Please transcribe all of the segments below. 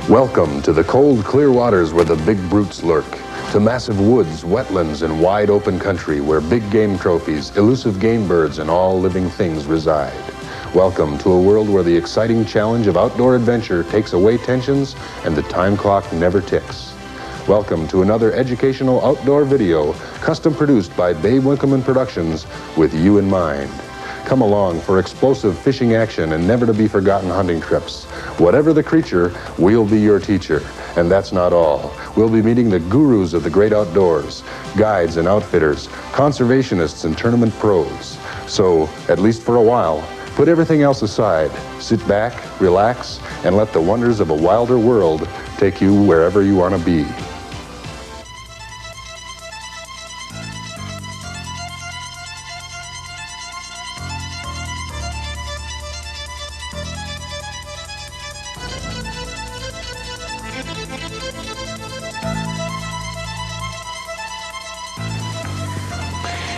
Welcome to the cold, clear waters where the big brutes lurk, to massive woods, wetlands, and wide open country where big game trophies, elusive game birds, and all living things reside. Welcome to a world where the exciting challenge of outdoor adventure takes away tensions and the time clock never ticks. Welcome to another educational outdoor video, custom produced by Winkelman Productions with you in mind. Come along for explosive fishing action and never-to-be-forgotten hunting trips. Whatever the creature, we'll be your teacher. And that's not all. We'll be meeting the gurus of the great outdoors, guides and outfitters, conservationists and tournament pros. So, at least for a while, put everything else aside, sit back, relax, and let the wonders of a wilder world take you wherever you want to be.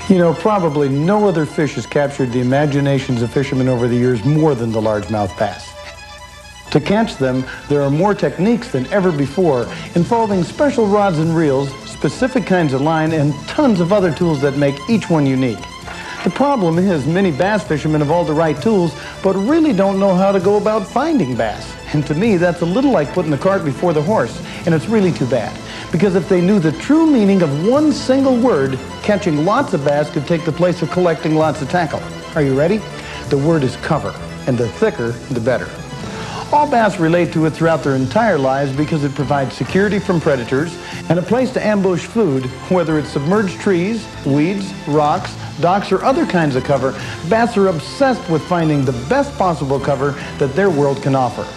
You know, probably no other fish has captured the imaginations of fishermen over the years more than the largemouth bass. To catch them, there are more techniques than ever before, involving special rods and reels, specific kinds of line, and tons of other tools that make each one unique. The problem is many bass fishermen have all the right tools, but really don't know how to go about finding bass. And to me, that's a little like putting the cart before the horse, and it's really too bad. Because if they knew the true meaning of one single word, catching lots of bass could take the place of collecting lots of tackle. Are you ready? The word is cover, and the thicker, the better. All bass relate to it throughout their entire lives because it provides security from predators and a place to ambush food, whether it's submerged trees, weeds, rocks, docks, or other kinds of cover. Bass are obsessed with finding the best possible cover that their world can offer.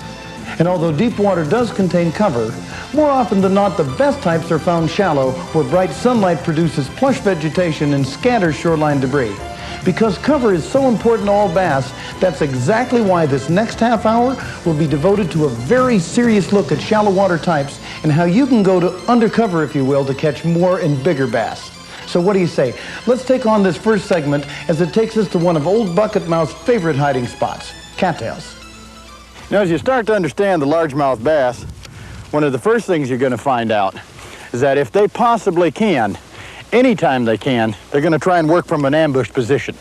And although deep water does contain cover, more often than not, the best types are found shallow, where bright sunlight produces plush vegetation and scatters shoreline debris. Because cover is so important to all bass, that's exactly why this next half hour will be devoted to a very serious look at shallow water types and how you can go to undercover, if you will, to catch more and bigger bass. So what do you say? Let's take on this first segment as it takes us to one of Old Bucket Mouth's favorite hiding spots, cattails. Now, as you start to understand the largemouth bass, one of the first things you're going to find out is that if they possibly can, anytime they can, they're going to try and work from an ambush position.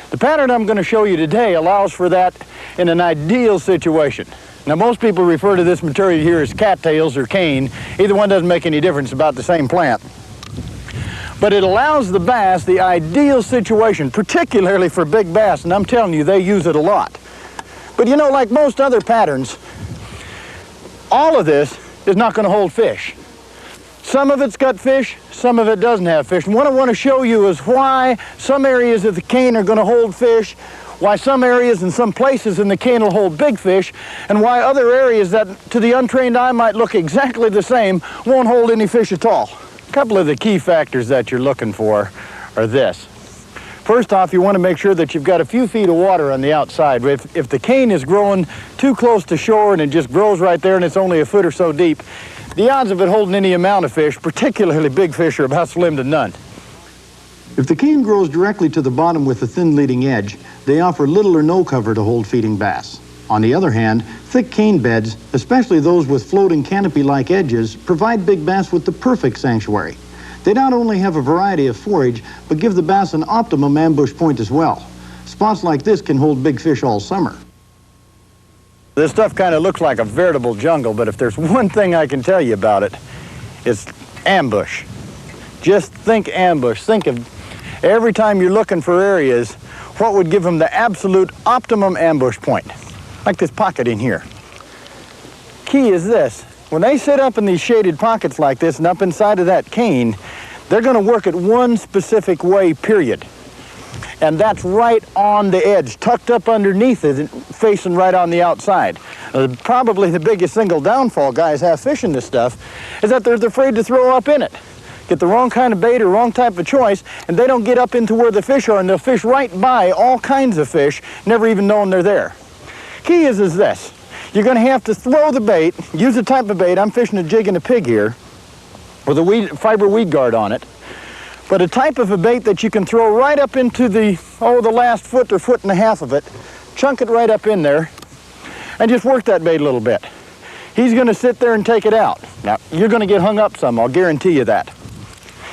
The pattern I'm going to show you today allows for that in an ideal situation. Now, most people refer to this material here as cattails or cane. Either one doesn't make any difference, about the same plant. But it allows the bass the ideal situation, particularly for big bass, and I'm telling you, they use it a lot. But you know, like most other patterns, all of this is not going to hold fish. Some of it's got fish, some of it doesn't have fish. And what I want to show you is why some areas of the cane are going to hold fish, why some areas and some places in the cane will hold big fish, and why other areas that to the untrained eye might look exactly the same won't hold any fish at all. A couple of the key factors that you're looking for are this. First off, you want to make sure that you've got a few feet of water on the outside. If the cane is growing too close to shore and it just grows right there and it's only a foot or so deep, the odds of it holding any amount of fish, particularly big fish, are about slim to none. If the cane grows directly to the bottom with a thin leading edge, they offer little or no cover to hold feeding bass. On the other hand, thick cane beds, especially those with floating canopy-like edges, provide big bass with the perfect sanctuary. They not only have a variety of forage, but give the bass an optimum ambush point as well. Spots like this can hold big fish all summer. This stuff kind of looks like a veritable jungle, but if there's one thing I can tell you about it, it's ambush. Just think ambush. Think of every time you're looking for areas, what would give them the absolute optimum ambush point? Like this pocket in here. Key is this. When they sit up in these shaded pockets like this and up inside of that cane, they're going to work it one specific way, period. And that's right on the edge, tucked up underneath it, facing right on the outside. Probably the biggest single downfall guys have fishing this stuff is that they're afraid to throw up in it. Get the wrong kind of bait or wrong type of choice, and they don't get up into where the fish are, and they'll fish right by all kinds of fish, never even knowing they're there. Key is this. You're going to have to throw the bait, use the type of bait. I'm fishing a jig and a pig here with a fiber weed guard on it. But a type of a bait that you can throw right up into the last foot or foot and a half of it, chunk it right up in there, and just work that bait a little bit. he's going to sit there and take it out. Now, you're going to get hung up some, I'll guarantee you that.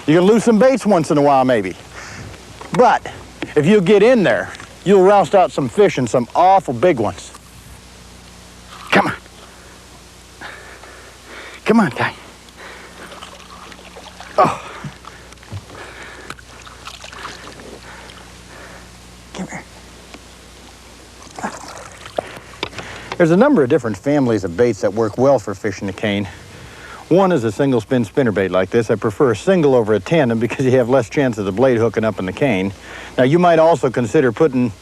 You're going to lose some baits once in a while, maybe. But if you get in there, you'll roust out some fish, and some awful big ones. Come on. Come on, guy. Oh. Come here. There's a number of different families of baits that work well for fishing the cane. One is a single spin spinnerbait like this. I prefer a single over a tandem because you have less chance of the blade hooking up in the cane. Now, you might also consider putting,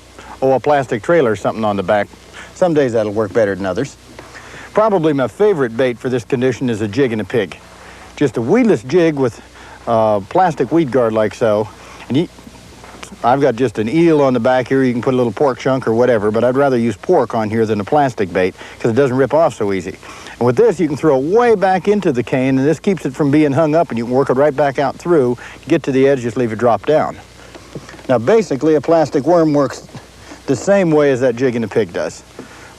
a plastic trailer or something on the back. Some days that'll work better than others. Probably my favorite bait for this condition is a jig and a pig. Just a weedless jig with plastic weed guard like so. And I've got just an eel on the back here. You can put a little pork chunk or whatever, but I'd rather use pork on here than a plastic bait because it doesn't rip off so easy. And with this, you can throw it way back into the cane, and this keeps it from being hung up, and you can work it right back out through. Get to the edge, just leave it drop down. Now, basically, a plastic worm works the same way as that jig and a pig does.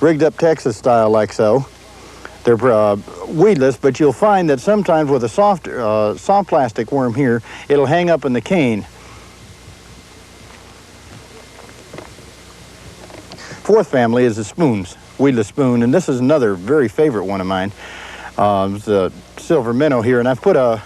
Rigged up Texas style like so. They're weedless, but you'll find that sometimes with a soft plastic worm here, it'll hang up in the cane. Fourth family is the spoons, weedless spoon, and this is another very favorite one of mine. It's a silver minnow here, and I've put a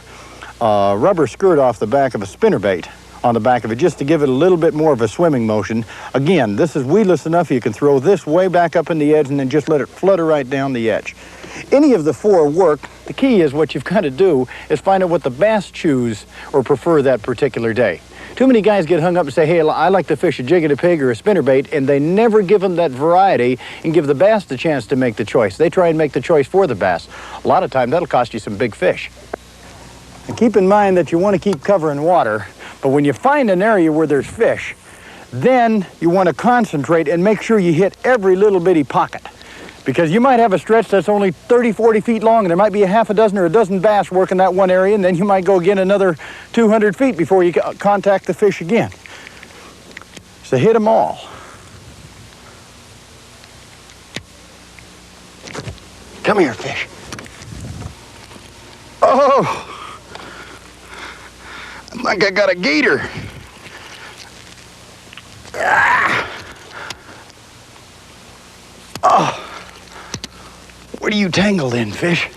rubber skirt off the back of a spinnerbait on the back of it just to give it a little bit more of a swimming motion. Again, this is weedless enough you can throw this way back up in the edge and then just let it flutter right down the edge. Any of the four work. The key is what you've got to do is find out what the bass choose or prefer that particular day. Too many guys get hung up and say, hey, I like to fish a jig and a pig or a spinnerbait, and they never give them that variety and give the bass the chance to make the choice. They try and make the choice for the bass. A lot of times that'll cost you some big fish. And keep in mind that you want to keep covering water, but when you find an area where there's fish, then you want to concentrate and make sure you hit every little bitty pocket. Because you might have a stretch that's only 30, 40 feet long, and there might be a half a dozen or a dozen bass working that one area, and then you might go again another 200 feet before you contact the fish again. So hit them all. Come here, fish. Oh! I think I got a gator. Ah! Oh! What are you tangled in, fish?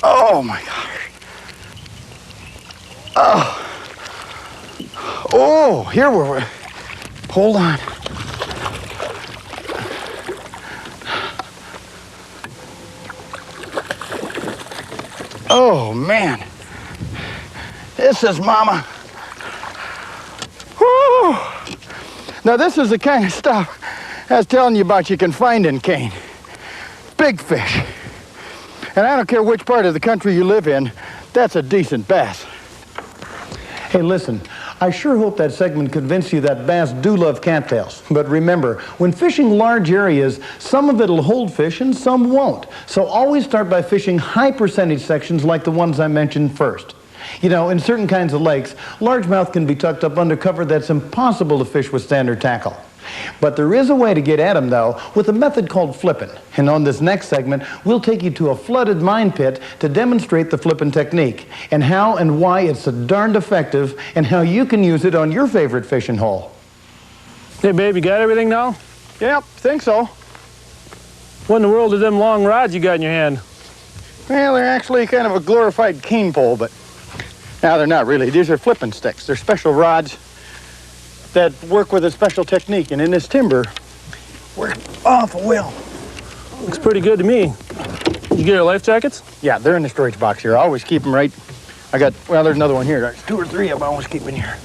Oh my gosh. Oh. Oh, here we're. Hold on. Oh man. This is mama. Woo! Now this is the kind of stuff I was telling you about you can find in cane. Big fish. And I don't care which part of the country you live in, that's a decent bass. Hey, listen, I sure hope that segment convinced you that bass do love cattails. But remember, when fishing large areas, some of it'll hold fish and some won't. So always start by fishing high percentage sections like the ones I mentioned first. You know, in certain kinds of lakes, largemouth can be tucked up under cover that's impossible to fish with standard tackle. But there is a way to get at them, though, with a method called flipping. And on this next segment, we'll take you to a flooded mine pit to demonstrate the flipping technique and how and why it's so darned effective and how you can use it on your favorite fishing hole. Hey, babe, you got everything now? Yep, think so. What in the world are them long rods you got in your hand? Well, they're actually kind of a glorified cane pole, but no, they're not really. These are flipping sticks. They're special rods that work with a special technique, and in this timber, work awful well. Looks pretty good to me. You get your life jackets? Yeah, they're in the storage box here. I always keep them right. I got, well, there's another one here. There's 2 or 3 of them I always keep in here.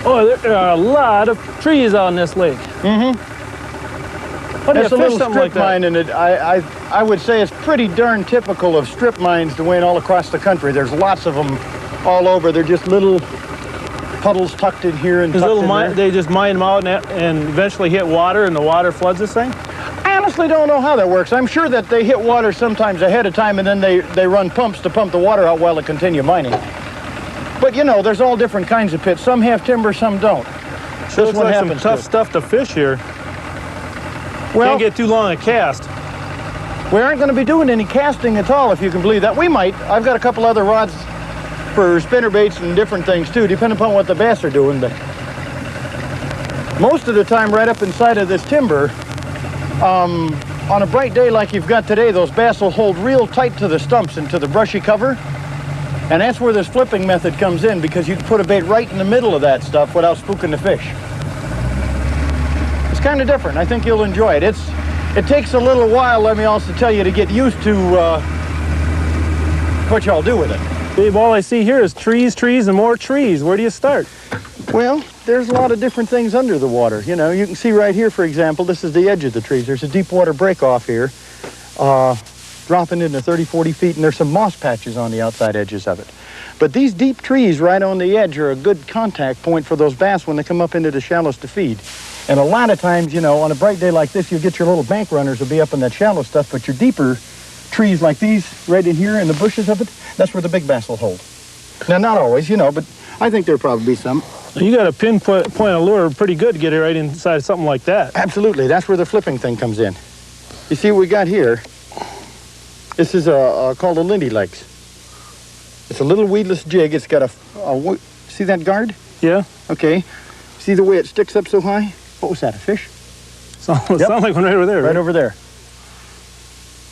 Oh, there are a lot of trees on this lake. Mm-hmm. What do you That's a fish little something like strip mine, that? and I would say it's pretty darn typical of strip mines the way all across the country. There's lots of them all over. They're just little puddles tucked in here and These tucked little in there. they just mine them out and eventually hit water, and the water floods this thing? I honestly don't know how that works. I'm sure that they hit water sometimes ahead of time, and then they run pumps to pump the water out while they continue mining. But you know, there's all different kinds of pits. Some have timber, some don't. Sure looks like some tough stuff to fish here. Well, can't get too long a cast. We aren't going to be doing any casting at all, if you can believe that. We might. I've got a couple other rods for spinner baits and different things too, depending upon what the bass are doing. But most of the time, right up inside of this timber, on a bright day like you've got today, those bass will hold real tight to the stumps and to the brushy cover. And that's where this flipping method comes in, because you can put a bait right in the middle of that stuff without spooking the fish. It's kind of different. I think you'll enjoy it. It takes a little while, let me also tell you, to get used to what y'all do with it. Babe, all I see here is trees, trees, and more trees. Where do you start? Well, there's a lot of different things under the water. You know, you can see right here, for example, this is the edge of the trees. There's a deep water break off here, dropping into 30, 40 feet, and there's some moss patches on the outside edges of it. But these deep trees right on the edge are a good contact point for those bass when they come up into the shallows to feed. And a lot of times, you know, on a bright day like this, you'll get your little bank runners will be up in that shallow stuff, but your deeper trees like these right in here in the bushes of it, that's where the big bass will hold. Now, not always, you know, but I think there'll probably be some. You got a pinpoint a lure pretty good to get it right inside something like that. Absolutely. That's where the flipping thing comes in. You see what we got here? This is called a Lindy Legs. It's a little weedless jig. It's got see that guard? Yeah. Okay. See the way it sticks up so high? What was that, a fish? Sounds like one right over there. Right over there.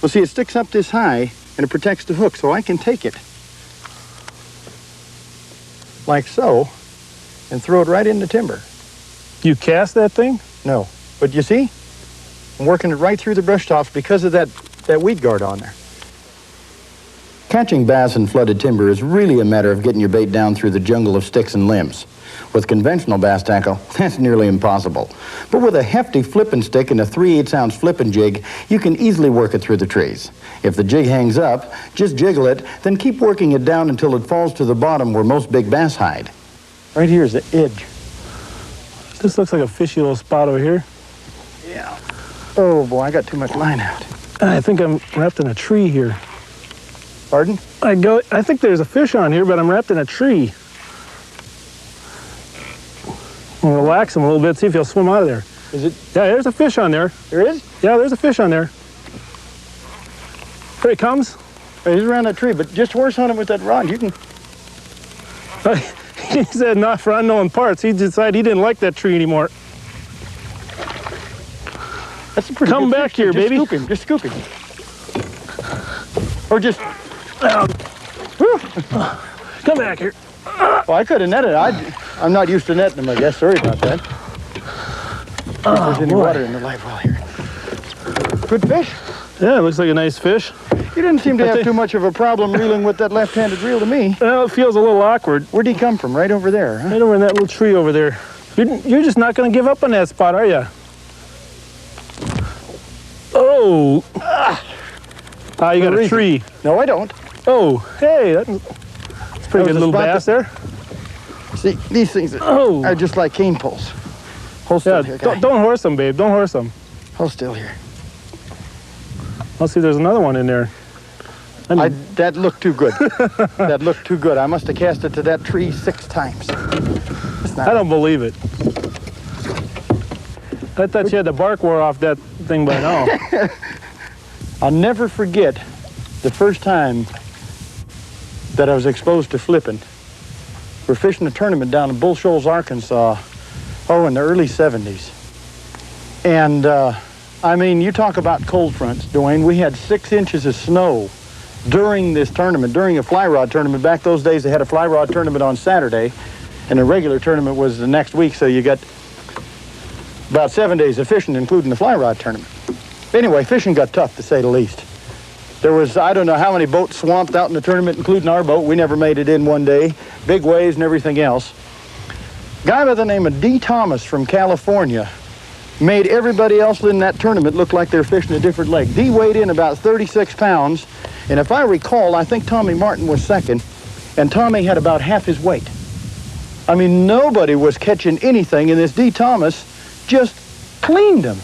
Well, see, it sticks up this high, and it protects the hook, so I can take it like so and throw it right in the timber. You cast that thing? No. But you see? I'm working it right through the brush tops because of that weed guard on there. Catching bass in flooded timber is really a matter of getting your bait down through the jungle of sticks and limbs. With conventional bass tackle, that's nearly impossible. But with a hefty flipping stick and a 3/8-ounce flipping jig, you can easily work it through the trees. If the jig hangs up, just jiggle it, then keep working it down until it falls to the bottom where most big bass hide. Right here is the edge. This looks like a fishy little spot over here. Yeah. Oh boy, I got too much line out. I think I'm wrapped in a tree here. Pardon? I think there's a fish on here, but I'm wrapped in a tree. I'll relax him a little bit, see if he'll swim out of there. Is it? Yeah, there's a fish on there. There is? Yeah, there's a fish on there. Here he comes. He's around that tree, but just horse hunt him with that rod. You can. He said not for unknown parts. He decided he didn't like that tree anymore. That's a pretty Come good back fish. here, Just baby. Scoop him. Just scoop him. Or just. Come back here. Well, I could have netted. I'm not used to netting them, I guess. Sorry about that. If there's any water in the live well here. Good fish. Yeah, it looks like a nice fish. You didn't seem to have too much of a problem reeling with that left-handed reel to me. Well, it feels a little awkward. Where'd he come from? Right over there, huh? Right over in that little tree over there. You're just not going to give up on that spot, are you? Oh. You got a tree. No, I don't. Oh, hey, that's pretty good little bass there. See, these things are just like cane poles. Hold still here, guy. Don't horse them, babe. Don't horse them. Hold still here. I'll see if there's another one in there. That looked too good. That looked too good. I must have cast it to that tree 6 times. I don't believe it. I thought you had the bark wore off that thing by now. I'll never forget the first time that I was exposed to flipping. We're fishing a tournament down in Bull Shoals, Arkansas, in the early 70s. And, I mean, you talk about cold fronts, Dwayne. We had 6 inches of snow during this tournament, during a fly rod tournament. Back those days, they had a fly rod tournament on Saturday, and a regular tournament was the next week, so you got about 7 days of fishing, including the fly rod tournament. Anyway, fishing got tough, to say the least. There was, I don't know how many boats swamped out in the tournament, including our boat. We never made it in one day. Big waves and everything else. Guy by the name of D. Thomas from California made everybody else in that tournament look like they're fishing a different lake. D weighed in about 36 pounds, and if I recall, I think Tommy Martin was second, and Tommy had about half his weight. I mean, nobody was catching anything, and this D. Thomas just cleaned them.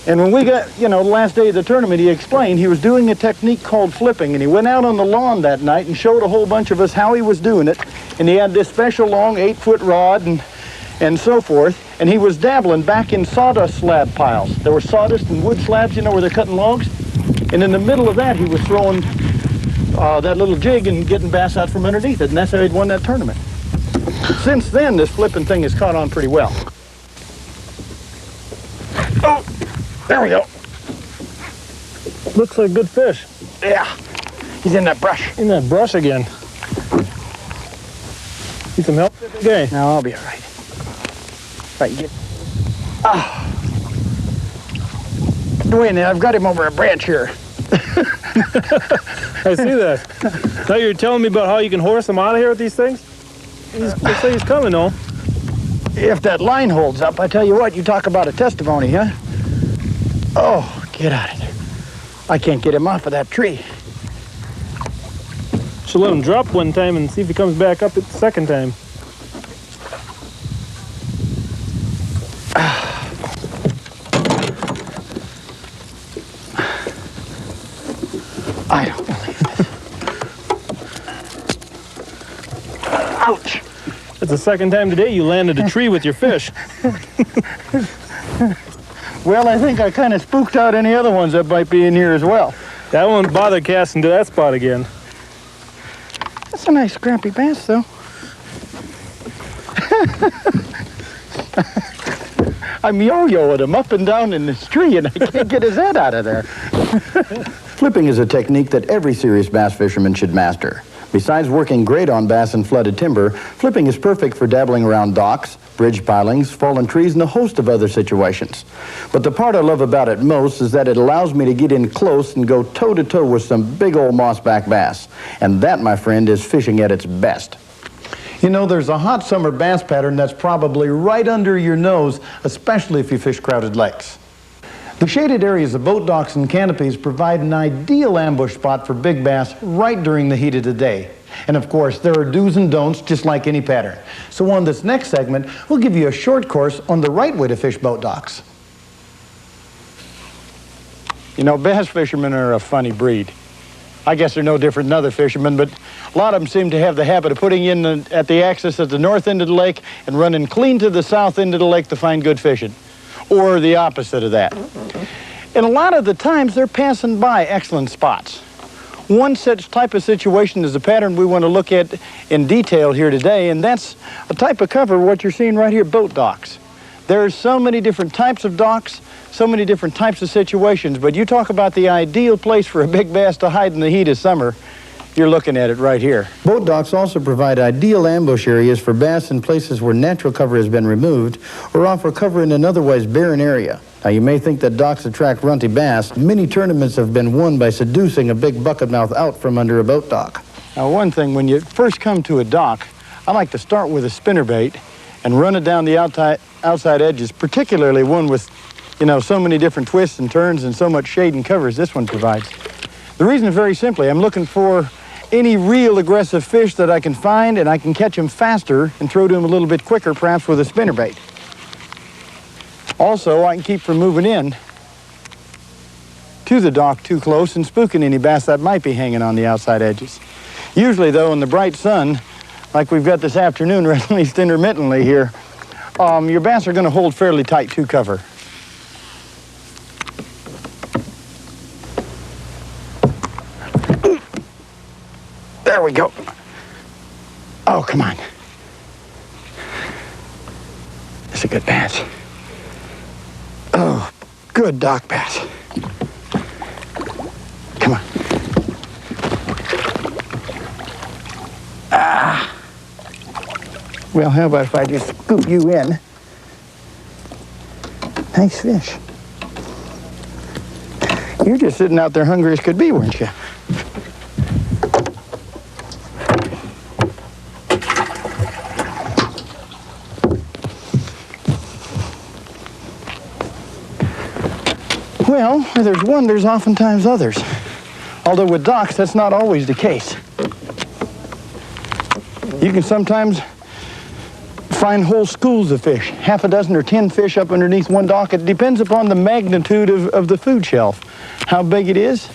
And when we got, the last day of the tournament, he explained he was doing a technique called flipping, and he went out on the lawn that night and showed a whole bunch of us how he was doing it. And he had this special long 8-foot rod, and and so forth, and he was dabbling back in sawdust slab piles. There were sawdust and wood slabs, you know, where they're cutting logs. And in the middle of that, he was throwing that little jig and getting bass out from underneath it, and that's how he'd won that tournament. Since then, this flipping thing has caught on pretty well. Oh, there we go. Looks like a good fish. Yeah, he's in that brush. In that brush again. Need some help? Okay. No, I'll be all right. Right, get. Ah. Wait, now I've got him over a branch here. I see that. Now you're telling me about how you can horse him out of here with these things? Looks like he's coming, though. If that line holds up, I tell you what, you talk about a testimony, huh? Oh, get out of there. I can't get him off of that tree. Should let him drop one time and see if he comes back up at the second time. I don't believe this. Ouch. That's the second time today you landed a tree with your fish. Well, I think I kind of spooked out any other ones that might be in here as well. That won't bother casting to that spot again. That's a nice scrappy bass, though. I'm yo-yoing him up and down in this tree, and I can't get his head out of there. Flipping is a technique that every serious bass fisherman should master. Besides working great on bass in flooded timber, flipping is perfect for dabbling around docks, bridge pilings, fallen trees, and a host of other situations. But the part I love about it most is that it allows me to get in close and go toe-to-toe with some big old mossback bass. And that, my friend, is fishing at its best. You know, there's a hot summer bass pattern that's probably right under your nose, especially if you fish crowded lakes. The shaded areas of boat docks and canopies provide an ideal ambush spot for big bass right during the heat of the day. And of course, there are do's and don'ts just like any pattern. So on this next segment, we'll give you a short course on the right way to fish boat docks. You know, bass fishermen are a funny breed. I guess they're no different than other fishermen, but a lot of them seem to have the habit of putting in at the axis at the north end of the lake and running clean to the south end of the lake to find good fishing. Or the opposite of that. And a lot of the times they're passing by excellent spots. One such type of situation is the pattern we want to look at in detail here today, and that's a type of cover, what you're seeing right here, boat docks. There's so many different types of docks, so many different types of situations, but you talk about the ideal place for a big bass to hide in the heat of summer, you're looking at it right here. Boat docks also provide ideal ambush areas for bass in places where natural cover has been removed or offer cover in an otherwise barren area. Now, you may think that docks attract runty bass. Many tournaments have been won by seducing a big bucketmouth out from under a boat dock. Now, one thing, when you first come to a dock, I like to start with a spinnerbait and run it down the outside edges, particularly one with, you know, so many different twists and turns and so much shade and cover as this one provides. The reason is very simply, I'm looking for any real aggressive fish that I can find, and I can catch them faster and throw to them a little bit quicker, perhaps with a spinnerbait. Also, I can keep from moving in to the dock too close and spooking any bass that might be hanging on the outside edges. Usually, though, in the bright sun, like we've got this afternoon, or at least intermittently here, your bass are going to hold fairly tight to cover. There we go. Oh, come on. That's a good bass. Oh, good dock bass. Come on. Ah. Well, how about if I just scoop you in? Nice fish. You're just sitting out there hungry as could be, weren't you? Well, where there's one, there's oftentimes others. Although with docks, that's not always the case. You can sometimes find whole schools of fish, half a dozen or 10 fish up underneath one dock. It depends upon the magnitude of the food shelf, how big it is.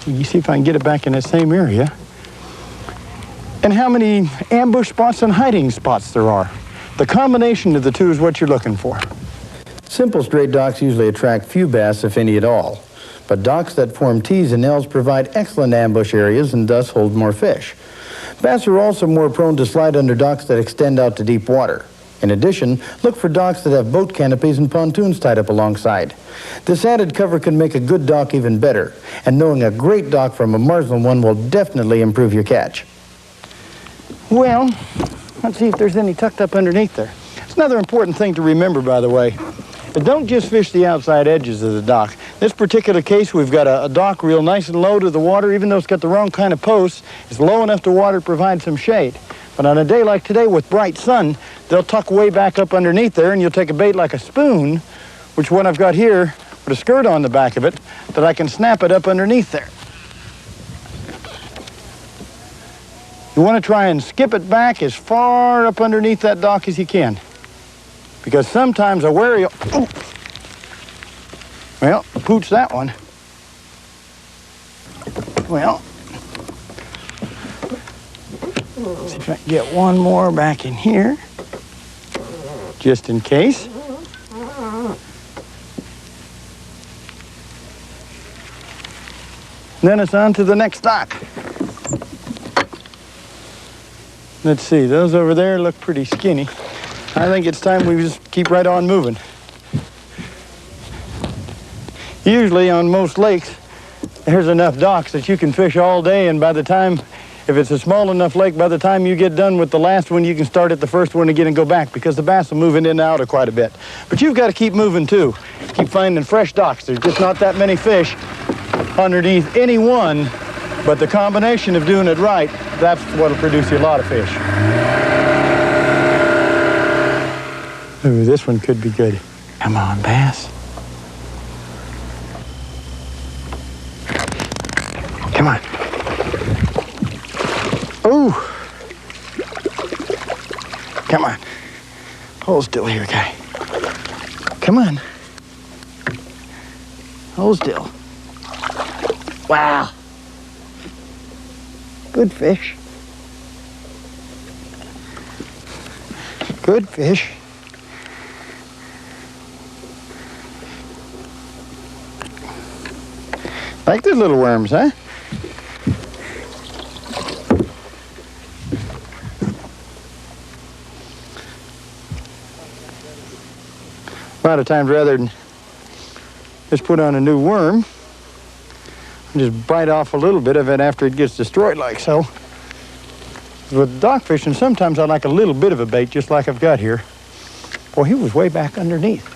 You see if I can get it back in that same area. And how many ambush spots and hiding spots there are. The combination of the two is what you're looking for. Simple straight docks usually attract few bass, if any at all. But docks that form T's and L's provide excellent ambush areas and thus hold more fish. Bass are also more prone to slide under docks that extend out to deep water. In addition, look for docks that have boat canopies and pontoons tied up alongside. This added cover can make a good dock even better, and knowing a great dock from a marginal one will definitely improve your catch. Well, let's see if there's any tucked up underneath there. It's another important thing to remember, by the way. But don't just fish the outside edges of the dock. In this particular case, we've got a dock real nice and low to the water, even though it's got the wrong kind of posts. It's low enough to water to provide some shade. But on a day like today with bright sun, they'll tuck way back up underneath there, and you'll take a bait like a spoon, which what I've got here, with a skirt on the back of it, that I can snap it up underneath there. You want to try and skip it back as far up underneath that dock as you can. Because sometimes a wary, oh, well, pooch that one. Well, let's see if I can get one more back in here, just in case. Then it's on to the next dock. Let's see, those over there look pretty skinny. I think it's time we just keep right on moving. Usually on most lakes, there's enough docks that you can fish all day, and by the time, if it's a small enough lake, by the time you get done with the last one, you can start at the first one again and go back, because the bass will move in and out of quite a bit. But you've got to keep moving too. Keep finding fresh docks. There's just not that many fish underneath any one, but the combination of doing it right, that's what'll produce you a lot of fish. Ooh, this one could be good. Come on, bass. Come on. Ooh. Come on. Hold still here, guy. Come on. Hold still. Wow. Good fish. Good fish. Like the little worms, huh? A lot of times, rather than just put on a new worm, just bite off a little bit of it after it gets destroyed like so. With dock fishing, sometimes I like a little bit of a bait, just like I've got here. Boy, he was way back underneath.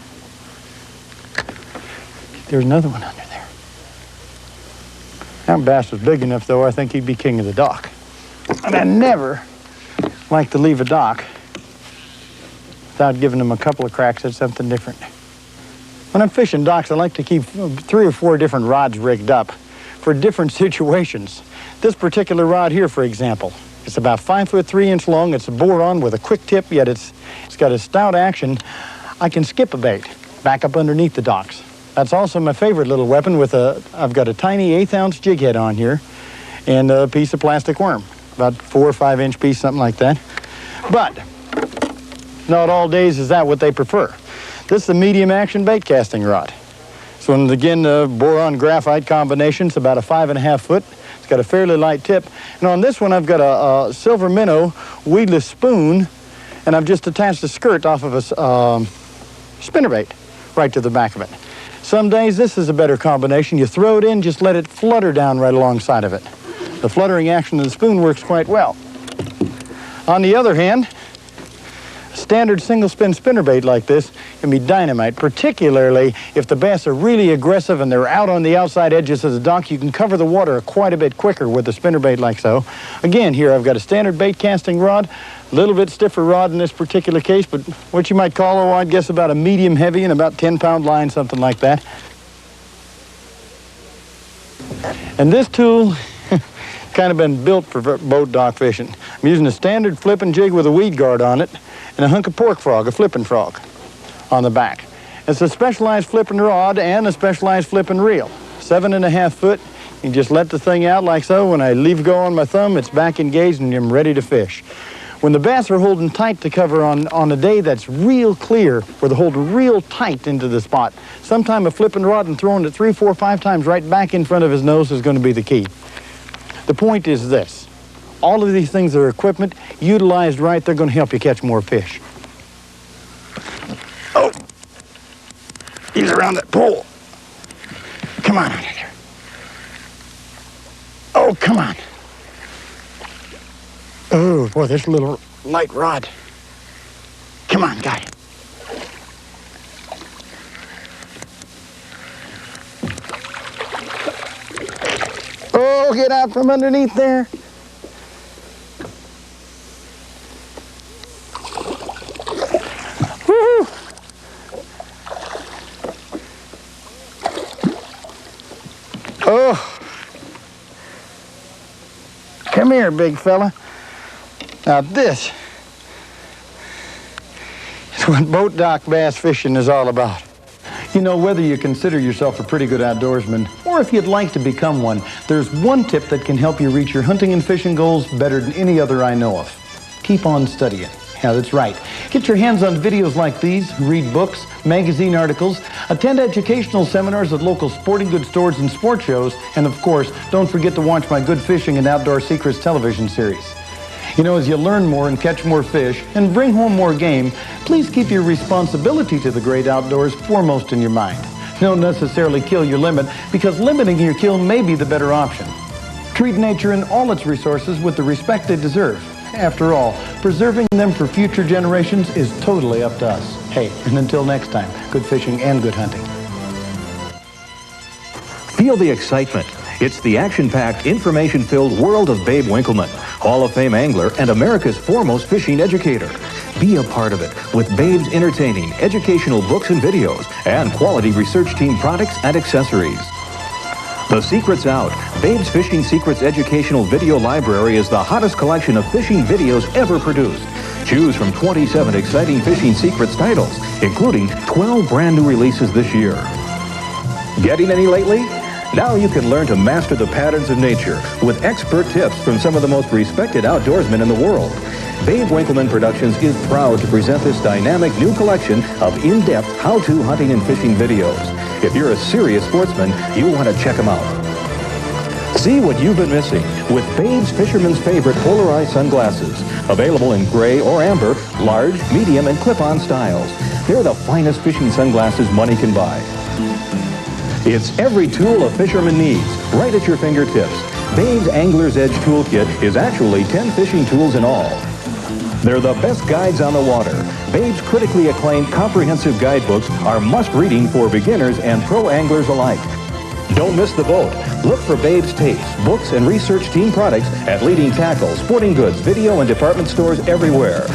There's another one under there. That bass was big enough, though, I think he'd be king of the dock. And I never like to leave a dock without giving them a couple of cracks at something different. When I'm fishing docks, I like to keep 3 or 4 different rods rigged up for different situations. This particular rod here, for example, it's about 5 foot 3 inch long. It's a boron with a quick tip, yet it's got a stout action. I can skip a bait back up underneath the docks. That's also my favorite little weapon with I've got a tiny 1/8 ounce jig head on here and a piece of plastic worm, about 4 or 5 inch piece, something like that. But not all days is that what they prefer. This is a medium action bait casting rod. So again, the boron graphite combination, it's about a 5.5 foot. It's got a fairly light tip. And on this one, I've got a silver minnow weedless spoon, and I've just attached a skirt off of a spinnerbait right to the back of it. Some days this is a better combination. You throw it in, just let it flutter down right alongside of it. The fluttering action of the spoon works quite well. On the other hand, a standard single spin spinnerbait like this can be dynamite, particularly if the bass are really aggressive and they're out on the outside edges of the dock. You can cover the water quite a bit quicker with a spinnerbait like so. Again, here I've got a standard bait casting rod, a little bit stiffer rod in this particular case, but what you might call, oh, I'd guess about a medium heavy and about 10-pound line, something like that. And this tool kind of been built for boat dock fishing. I'm using a standard flipping jig with a weed guard on it and a hunk of pork frog, a flipping frog, on the back. It's a specialized flipping rod and a specialized flipping reel. 7.5 foot. You just let the thing out like so. When I leave go on my thumb, it's back engaged and I'm ready to fish. When the bass are holding tight to cover on a day that's real clear, where they're holding real tight into the spot, sometime a flipping rod and throwing it 3, 4, 5 times right back in front of his nose is going to be the key. The point is this. All of these things are equipment. Utilized right, they're going to help you catch more fish. Oh! He's around that pole. Come on out of there. Oh, come on. Oh, boy, this little light rod. Come on, got it. Oh, get out from underneath there. Woo-hoo. Oh. Come here, big fella. Now this is what boat dock bass fishing is all about. You know, whether you consider yourself a pretty good outdoorsman or if you'd like to become one, there's one tip that can help you reach your hunting and fishing goals better than any other I know of. Keep on studying. Yeah, that's right. Get your hands on videos like these, read books, magazine articles, attend educational seminars at local sporting goods stores and sport shows, and of course, don't forget to watch my Good Fishing and Outdoor Secrets television series. You know, as you learn more and catch more fish and bring home more game, please keep your responsibility to the great outdoors foremost in your mind. Don't necessarily kill your limit, because limiting your kill may be the better option. Treat nature and all its resources with the respect they deserve. After all, preserving them for future generations is totally up to us. Hey, and until next time, good fishing and good hunting. Feel the excitement. It's the action-packed, information-filled world of Babe Winkelman, Hall of Fame angler and America's foremost fishing educator. Be a part of it with Babe's entertaining, educational books and videos and quality research team products and accessories. The secret's out. Babe's Fishing Secrets Educational Video Library is the hottest collection of fishing videos ever produced. Choose from 27 exciting fishing secrets titles, including 12 brand new releases this year. Getting any lately? Now you can learn to master the patterns of nature with expert tips from some of the most respected outdoorsmen in the world. Babe Winkelman Productions is proud to present this dynamic new collection of in-depth how-to hunting and fishing videos. If you're a serious sportsman, you'll want to check them out. See what you've been missing with Babe's Fisherman's Favorite polarized sunglasses. Available in gray or amber, large, medium, and clip-on styles. They're the finest fishing sunglasses money can buy. It's every tool a fisherman needs, right at your fingertips. Babe's Angler's Edge Toolkit is actually 10 fishing tools in all. They're the best guides on the water. Babe's critically acclaimed comprehensive guidebooks are must-reading for beginners and pro anglers alike. Don't miss the boat. Look for Babe's tapes, books, and research team products at leading tackle, sporting goods, video, and department stores everywhere.